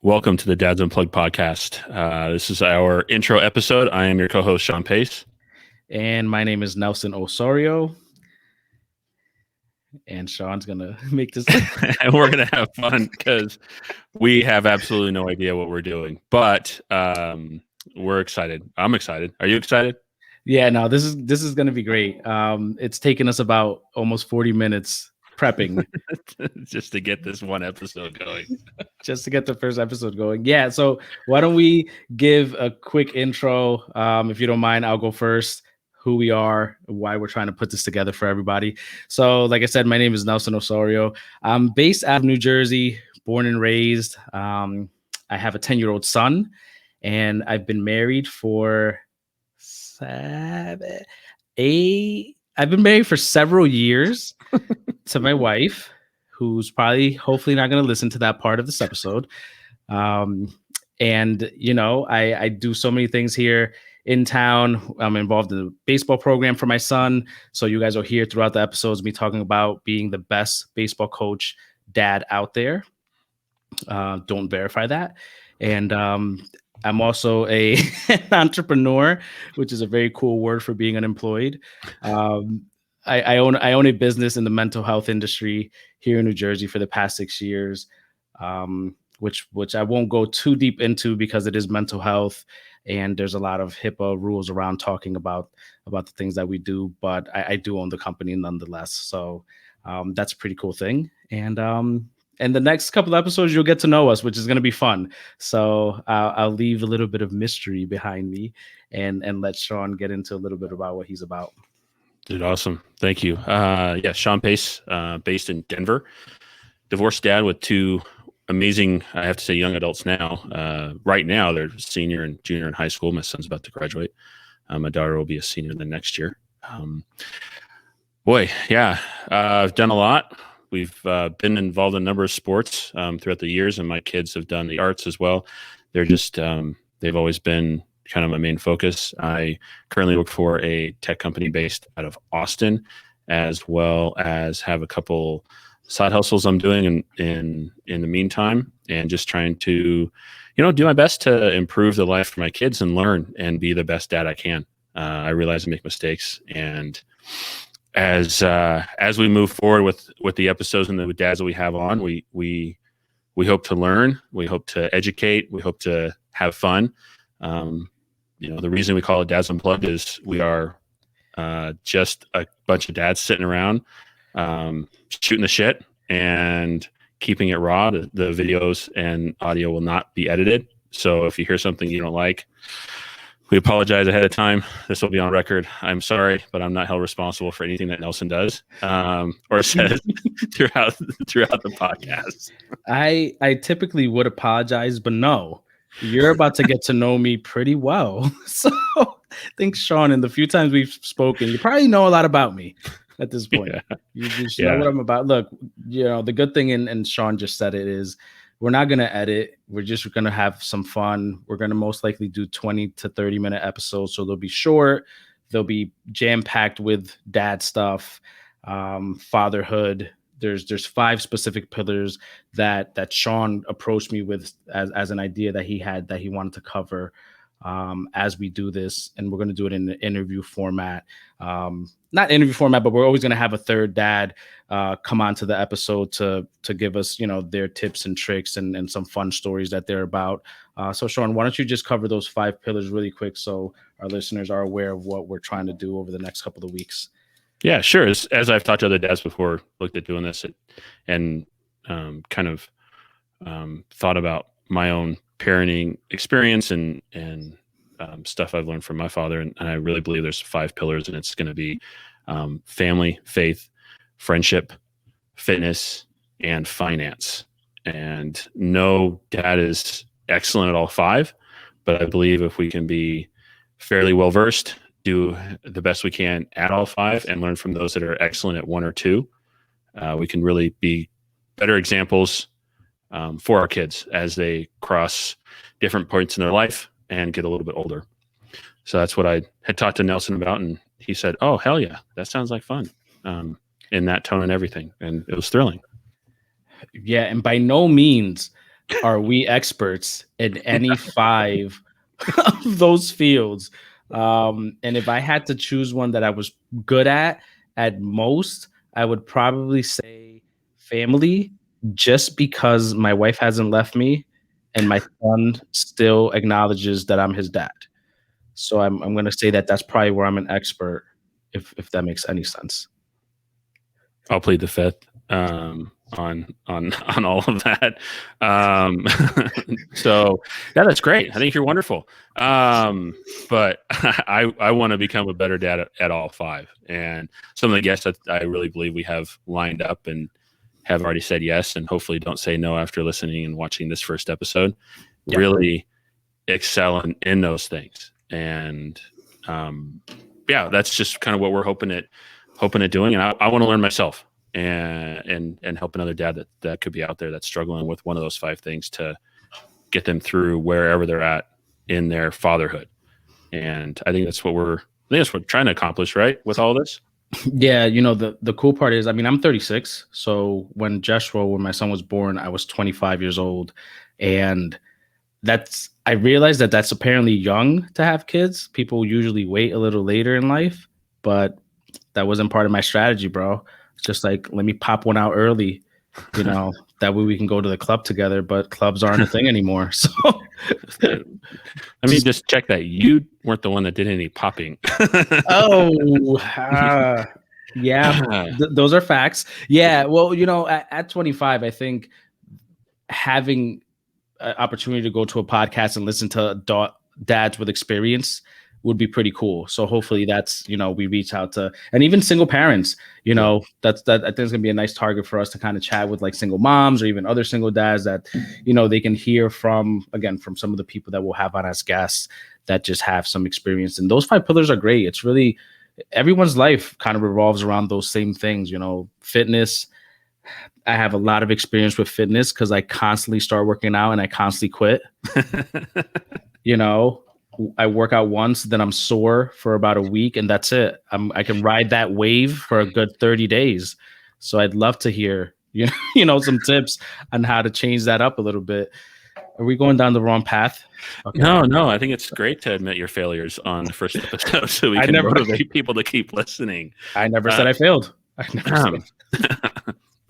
Welcome to the Dad's Unplugged podcast. This is our intro episode. I am your co-host, Sean Pace. And my name is Nelson Osorio. And Sean's going to make this. And we're going to have fun because we have absolutely no idea what we're doing. But we're excited. I'm excited. Are you excited? Yeah, no, this is going to be great. It's taken us about almost 40 minutes prepping just to get this one episode going. Just to get the first episode going. Yeah, so why don't we give a quick intro? If you don't mind, I'll go first. Who we are, why we're trying to put this together for everybody. So, like I said, my name is Nelson Osorio. I'm based out of New Jersey, born and raised. I have a 10-year-old son, and I've been married for I've been married for several years to my wife, who's probably hopefully not going to listen to that part of this episode. And, you know, I do so many things here in town. I'm involved in the baseball program for my son. So you guys will hear throughout the episodes me talking about being the best baseball coach dad out there. Don't verify that. And I'm also an entrepreneur, which is a very cool word for being unemployed. I own a business in the mental health industry here in New Jersey for the past 6 years, which I won't go too deep into because it is mental health and there's a lot of HIPAA rules around talking about the things that we do. But I do own the company nonetheless, so that's a pretty cool thing. And the next couple of episodes, you'll get to know us, which is going to be fun. So I'll leave a little bit of mystery behind me and let Sean get into a little bit about what he's about. Dude, awesome. Thank you. Sean Pace, based in Denver. Divorced dad with two amazing, I have to say, young adults now. Right now, they're senior and junior in high school. My son's about to graduate. My daughter will be a senior the next year. I've done a lot. We've been involved in a number of sports throughout the years, and my kids have done the arts as well. They're just, they've always been kind of my main focus. I currently work for a tech company based out of Austin, as well as have a couple side hustles I'm doing in the meantime, and just trying to, do my best to improve the life for my kids and learn and be the best dad I can. I realize I make mistakes, and as we move forward with the episodes and the dads that we have on, we hope to learn, we hope to educate, we hope to have fun. The reason we call it Dads Unplugged is we are just a bunch of dads sitting around shooting the shit and keeping it raw. The videos and audio will not be edited. So if you hear something you don't like, we apologize ahead of time. This will be on record. I'm sorry, but I'm not held responsible for anything that Nelson does or says throughout the podcast. I typically would apologize, but no. You're about to get to know me pretty well. So I think, Sean, in the few times we've spoken, you probably know a lot about me at this point. Yeah. You just know what I'm about. Look, the good thing, and Sean just said it, is we're not going to edit. We're just going to have some fun. We're going to most likely do 20 to 30-minute episodes. So they'll be short. They'll be jam-packed with dad stuff, fatherhood. There's 5 specific pillars that Sean approached me with as an idea that he had that he wanted to cover as we do this. And we're going to do it in an interview format. Not interview format, but we're always going to have a third dad come onto the episode to give us, their tips and tricks and some fun stories that they're about. So Sean, why don't you just cover those 5 pillars really quick so our listeners are aware of what we're trying to do over the next couple of weeks? Yeah, sure. As I've talked to other dads before, looked at doing this and kind of thought about my own parenting experience and stuff I've learned from my father. And I really believe there's 5 pillars, and it's going to be family, faith, friendship, fitness, and finance. And no dad is excellent at all 5, but I believe if we can be fairly well-versed, do the best we can at all 5, and learn from those that are excellent at 1 or 2, we can really be better examples for our kids as they cross different points in their life and get a little bit older. So that's what I had talked to Nelson about, and he said, "Oh, hell yeah, that sounds like fun," in that tone and everything, and it was thrilling. Yeah, and by no means are we experts in any 5 of those fields? And if I had to choose one that I was good at most, I would probably say family, just because my wife hasn't left me and my son still acknowledges that I'm his dad. So I'm going to say that that's probably where I'm an expert, if that makes any sense. I'll plead the fifth on all of that. So yeah, that's great. I think you're wonderful. But I want to become a better dad at all 5. And some of the guests that I really believe we have lined up and have already said yes, and hopefully don't say no after listening and watching this first episode, really excel in those things. And yeah, that's just kind of what we're hoping at doing. And I want to learn myself and help another dad that could be out there that's struggling with one of those 5 things to get them through wherever they're at in their fatherhood. And I think that's what we're trying to accomplish, right, with all this. Yeah, the cool part is, I mean, I'm 36. So when my son was born, I was 25 years old. And I realized that that's apparently young to have kids. People usually wait a little later in life, but that wasn't part of my strategy, bro. It's just like, let me pop one out early, that way we can go to the club together, but clubs aren't a thing anymore. So let me just check that you weren't the one that did any popping. Yeah, those are facts. Yeah. Well, at 25, I think having an opportunity to go to a podcast and listen to dads with experience would be pretty cool. So hopefully that's, we reach out to, and even single parents, that I think is gonna be a nice target for us to kind of chat with, like single moms or even other single dads that, they can hear from some of the people that we'll have on as guests that just have some experience. And those 5 pillars are great. It's really, everyone's life kind of revolves around those same things, fitness. I have a lot of experience with fitness because I constantly start working out and I constantly quit. I work out once, then I'm sore for about a week, and that's it. I can ride that wave for a good 30 days. So I'd love to hear, some tips on how to change that up a little bit. Are we going down the wrong path? Okay. No. I think it's great to admit your failures on the first episode so we can motivate people to keep listening. I never said I failed.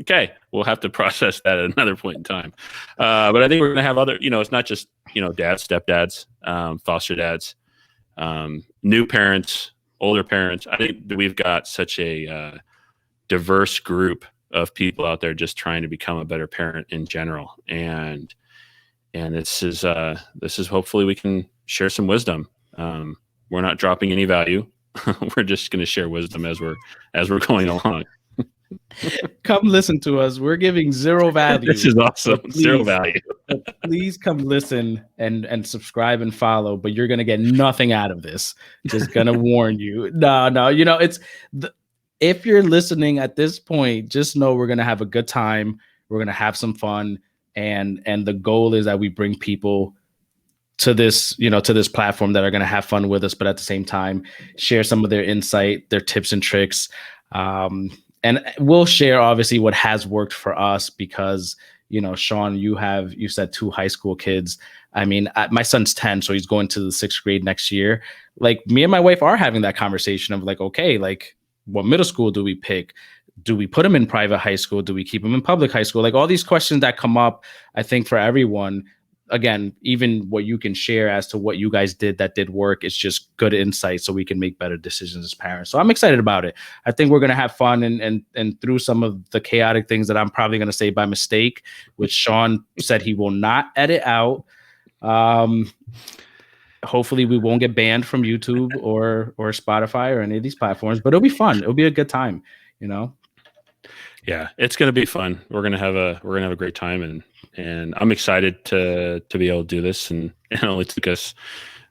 Okay, we'll have to process that at another point in time. But I think we're going to have other, it's not just, dads, stepdads, foster dads, new parents, older parents. I think that we've got such a diverse group of people out there just trying to become a better parent in general. And this is hopefully we can share some wisdom. We're not dropping any value. We're just going to share wisdom as we're going along. Come listen to us. We're giving 0 value. This is awesome. Please, 0 value. Please come listen and subscribe and follow, but you're going to get nothing out of this. Just going to warn you. No. If you're listening at this point, just know we're going to have a good time. We're going to have some fun. And the goal is that we bring people to this, to this platform that are going to have fun with us, but at the same time, share some of their insight, their tips and tricks. And we'll share obviously what has worked for us because, Sean, you said 2 high school kids. I mean, my son's 10, so he's going to the 6th grade next year. Like me and my wife are having that conversation of like, okay, like what middle school do we pick? Do we put him in private high school? Do we keep him in public high school? Like all these questions that come up, I think for everyone, again, even what you can share as to what you guys did that did work, it's just good insight so we can make better decisions as parents. So I'm excited about it. I think we're going to have fun and through some of the chaotic things that I'm probably going to say by mistake, which Sean said he will not edit out. Hopefully we won't get banned from YouTube or Spotify or any of these platforms, but it'll be fun. It'll be a good time, Yeah, it's going to be fun. We're going to have a great time and I'm excited to be able to do this. And it only took us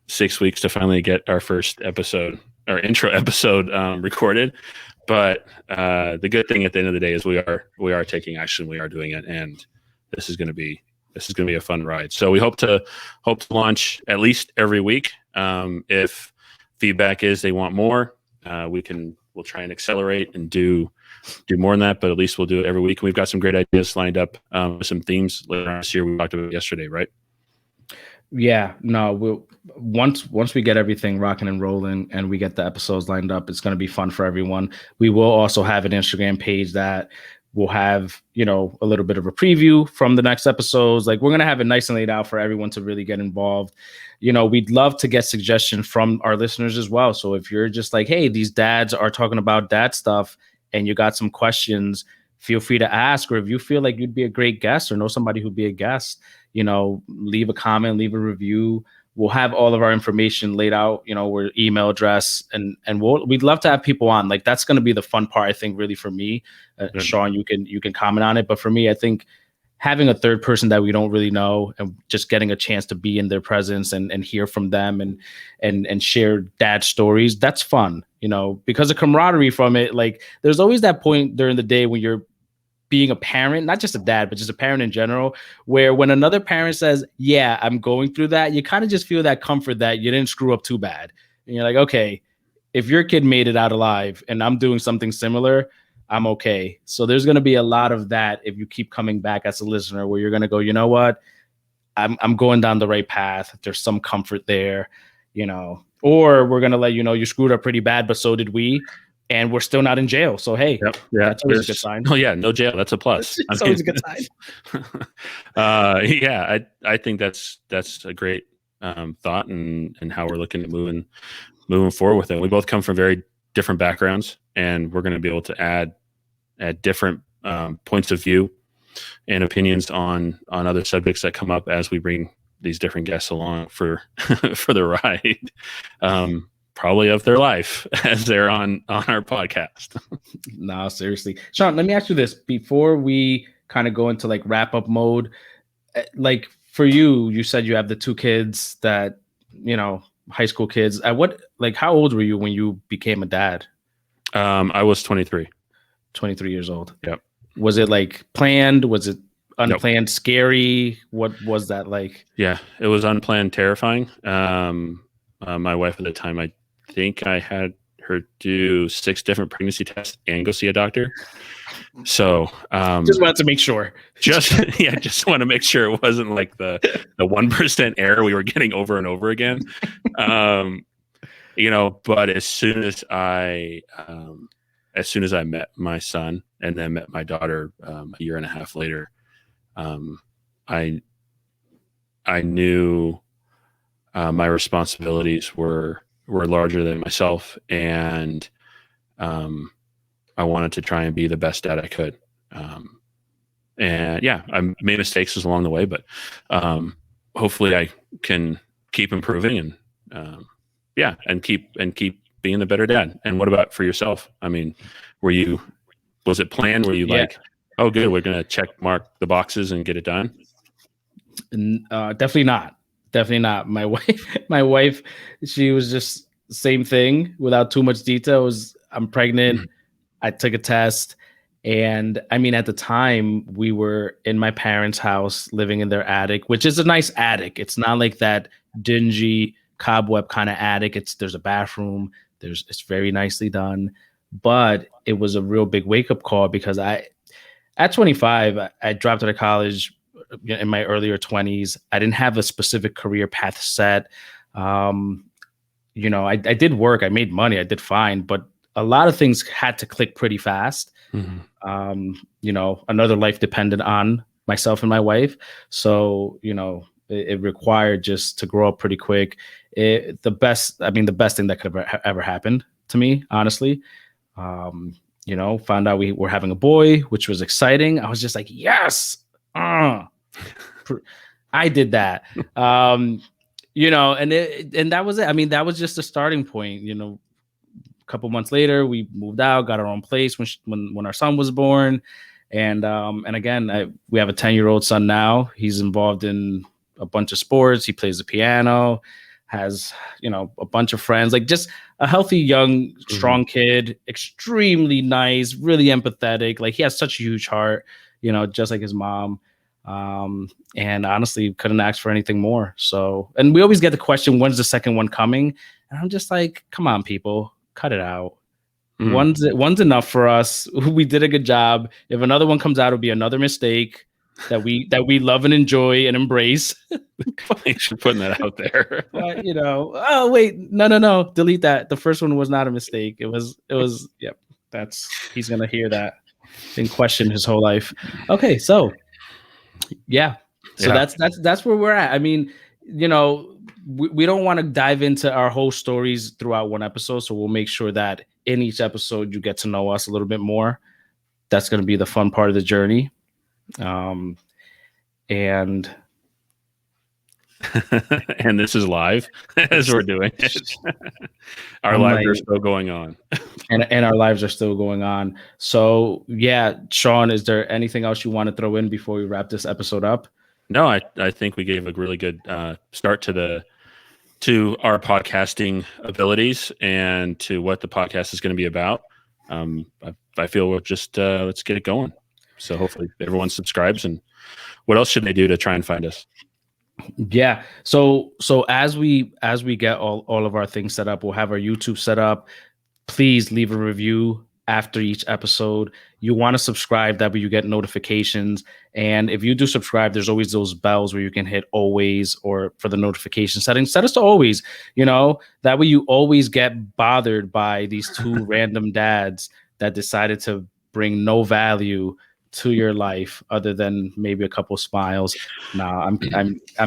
6 weeks to finally get our first episode, our intro episode recorded. But the good thing at the end of the day is we are taking action. We are doing it, and this is going to be a fun ride. So we hope to launch at least every week. If feedback is they want more, we can we'll try and accelerate and do more than that, but at least we'll do it every week. And we've got some great ideas lined up, with some themes later on this year. We talked about yesterday, right? Yeah, no, once we get everything rocking and rolling and we get the episodes lined up, it's going to be fun for everyone. We will also have an Instagram page that will have, a little bit of a preview from the next episodes. Like, we're going to have it nice and laid out for everyone to really get involved. We'd love to get suggestions from our listeners as well. So if you're just like, hey, these dads are talking about dad stuff and you got some questions, feel free to ask. Or if you feel like you'd be a great guest or know somebody who'd be a guest, leave a comment, leave a review. We'll have all of our information laid out, our email address, and we'd love to have people on. Like, that's going to be the fun part, I think, really for me. Sean, you can comment on it, but for me, I think having a third person that we don't really know and just getting a chance to be in their presence and hear from them and share dad stories, that's fun, because of camaraderie from it. Like, there's always that point during the day when you're being a parent, not just a dad, but just a parent in general, where when another parent says, yeah, I'm going through that, you kind of just feel that comfort that you didn't screw up too bad. And you're like, okay, if your kid made it out alive and I'm doing something similar, I'm okay. So there's going to be a lot of that if you keep coming back as a listener, where you're going to go, you know what, I'm going down the right path. There's some comfort there, or we're going to let you know you screwed up pretty bad, but so did we. And we're still not in jail. So, hey, that's always a good sign. Oh, yeah, no jail. That's a plus. It's always a good sign. Yeah, I think that's a great thought and how we're looking at moving forward with it. We both come from very different backgrounds, and we're going to be able to add different points of view and opinions on other subjects that come up as we bring these different guests along for the ride. Probably of their life as they're on our podcast. No, seriously. Sean, let me ask you this before we kind of go into like wrap up mode. Like, for you said you have the two kids that, high school kids. How old were you when you became a dad? I was 23. 23 years old. Yep. Was it like planned? Was it unplanned, Nope. Scary? What was that like? Yeah, it was unplanned, terrifying. My wife at the time, I think I had her do 6 different pregnancy tests and go see a doctor. So just wanted to make sure. Just want to make sure it wasn't like the 1% error we were getting over and over again. But as soon as I met my son and then met my daughter a year and a half later, I knew my responsibilities were larger than myself, and I wanted to try and be the best dad I could. And yeah, I made mistakes along the way, but hopefully I can keep improving and keep being the better dad. And what about for yourself? I mean, was it planned? Were you like, oh, good, we're going to check mark the boxes and get it done? Definitely not. Definitely not. My wife, she was just same thing without too much detail. I'm pregnant. Mm-hmm. I took a test. And I mean, at the time we were in my parents' house living in their attic, which is a nice attic. It's not like that dingy cobweb kind of attic. There's a bathroom. It's very nicely done, but it was a real big wake up call because at 25, I dropped out of college in my earlier 20s. I didn't have a specific career path set. I did work, I made money, I did fine, but a lot of things had to click pretty fast. Mm-hmm. Another life depended on myself and my wife. So, it required just to grow up pretty quick. The best thing that could have ever happened to me, honestly. Found out we were having a boy, which was exciting. I was just like, yes, I did that. And that was it. I mean, that was just a starting point. A couple months later, we moved out, got our own place when our son was born. And again, we have a 10-year-old son now. He's involved in a bunch of sports. He plays the piano, has, a bunch of friends, like just a healthy, young, strong kid, extremely nice, really empathetic. Like, he has such a huge heart, just like his mom. And honestly, couldn't ask for anything more. So, and we always get the question, when's the second one coming? And I'm just like, come on, people, cut it out. One's enough for us. We did a good job. If another one comes out, it'll be another mistake that we love and enjoy and embrace. Thanks for putting that out there. But oh wait, no, delete that. The first one was not a mistake. It was. Yep. He's gonna hear that and question his whole life. Okay, so yeah. So that's where we're at. I mean, we don't want to dive into our whole stories throughout one episode. So we'll make sure that in each episode you get to know us a little bit more. That's going to be the fun part of the journey. And and this is live as we're doing it. Our lives are still going on. and our lives are still going on. So yeah, Sean, is there anything else you want to throw in before we wrap this episode up? No, I think we gave a really good start to our podcasting abilities and to what the podcast is going to be about. I feel we'll just let's get it going. So hopefully everyone subscribes. And what else should they do to try and find us? Yeah. So as we get all of our things set up, we'll have our YouTube set up. Please leave a review after each episode. You want to subscribe, that way you get notifications. And if you do subscribe, there's always those bells where you can hit always, or for the notification settings, set us to always, that way you always get bothered by these two random dads that decided to bring no value to your life other than maybe a couple smiles. Nah, I'm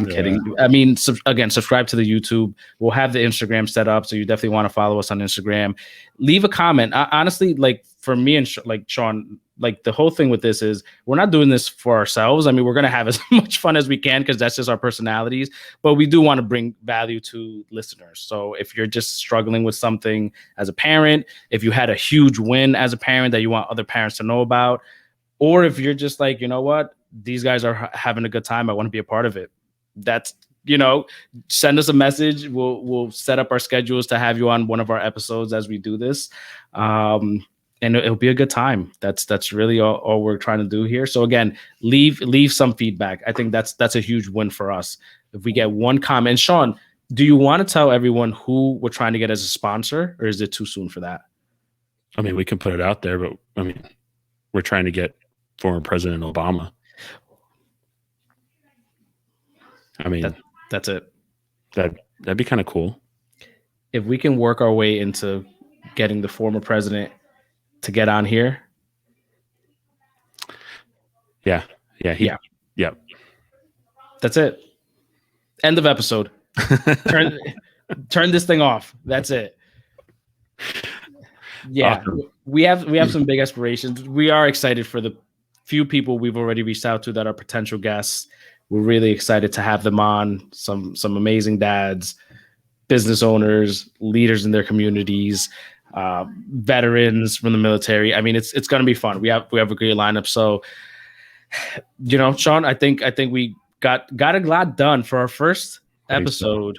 kidding. I mean, again, subscribe to the YouTube. We'll have the Instagram set up, so you definitely want to follow us on Instagram. Leave a comment. Honestly, like for me and Sean, like the whole thing with this is we're not doing this for ourselves. I mean, we're going to have as much fun as we can because that's just our personalities, but we do want to bring value to listeners. So if you're just struggling with something as a parent, if you had a huge win as a parent that you want other parents to know about, or if you're just like, you know what, these guys are having a good time, I want to be a part of it. That's, send us a message. We'll set up our schedules to have you on one of our episodes as we do this. And it'll be a good time. That's really all we're trying to do here. So again, leave some feedback. I think that's a huge win for us. If we get one comment. And Sean, do you want to tell everyone who we're trying to get as a sponsor, or is it too soon for that? I mean, we can put it out there, but I mean, we're trying to get former President Obama. I mean, that's it. That'd be kind of cool. If we can work our way into getting the former president to get on here. Yeah. That's it. End of episode. Turn this thing off. That's it. Yeah. Awesome. We have some big aspirations. We are excited for the few people we've already reached out to that are potential guests. We're really excited to have them on. Some amazing dads, business owners, leaders in their communities, veterans from the military. I mean, it's going to be fun. We have a great lineup. So, Sean, I think we got a lot done for our first episode.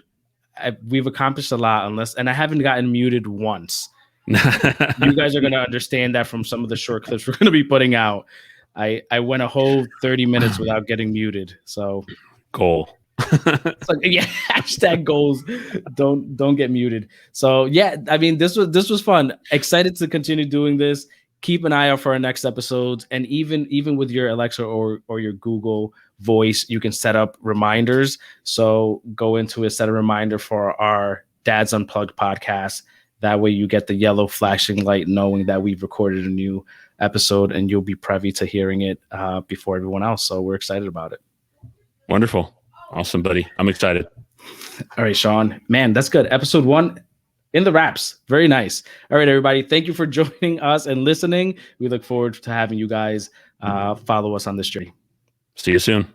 We've accomplished a lot, and I haven't gotten muted once. You guys are going to understand that from some of the short clips we're going to be putting out. I went a whole 30 minutes without getting muted. So goal. It's like, yeah, hashtag goals. Don't get muted. So yeah, I mean, this was fun. Excited to continue doing this. Keep an eye out for our next episodes. And even with your Alexa or your Google Voice, you can set up reminders. So go into it, set a reminder for our Dad's Unplugged podcast. That way you get the yellow flashing light knowing that we've recorded a new episode, and you'll be privy to hearing it before everyone else. So we're excited about it. Wonderful. Awesome, buddy. I'm excited. All right, Sean. Man, that's good. Episode 1 in the wraps. Very nice. All right, everybody. Thank you for joining us and listening. We look forward to having you guys follow us on this journey. See you soon.